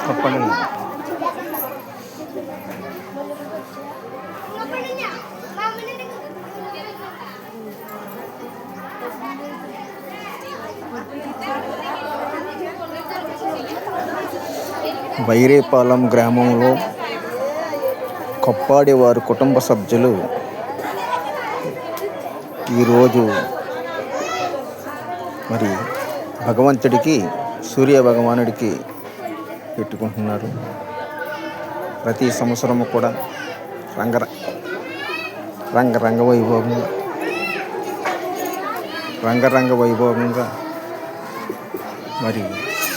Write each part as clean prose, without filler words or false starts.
కొప్పండి. బైరేపాలెం గ్రామంలో కొప్పాడి వారి కుటుంబ సభ్యులు ఈరోజు మరి భగవంతుడికి సూర్య భగవానుడికి పెట్టుకుంటున్నారు. ప్రతి సంవత్సరము కూడా రంగరంగ వైభవంగా మరి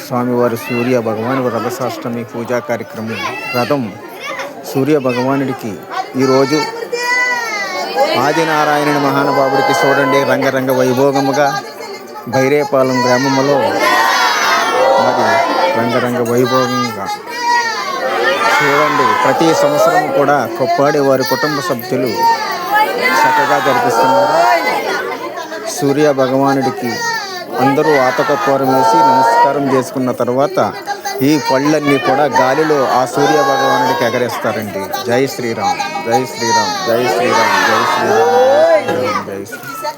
స్వామివారి సూర్య భగవాను రథసాష్టమి పూజా కార్యక్రమం. రథం సూర్య భగవానుడికి ఈరోజు ఆదినారాయణుని మహానుభావుడికి చూడండి రంగరంగ వైభోగముగా బైరేపాలెం గ్రామంలో మరి రంగరంగ వైభవంగా చూడండి. ప్రతి సంవత్సరం కూడా కొప్పాడి వారి కుటుంబ సభ్యులు చక్కగా జరిపిస్తున్నారు. సూర్య భగవానుడికి అందరూ ఆతకత్వరం వేసి నమస్కారం చేసుకున్న తర్వాత ఈ పళ్ళన్నీ కూడా గాలిలో ఆ సూర్య భగవానుడికి ఎగరేస్తారండి. జై శ్రీరామ్, జై శ్రీరామ్, జై శ్రీరామ్, జై శ్రీరామ్, జై శ్రీరామ్.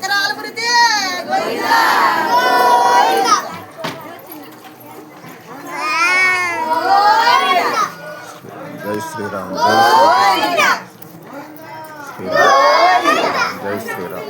జై శ్రీరామ్, జై శ్రీరామ్.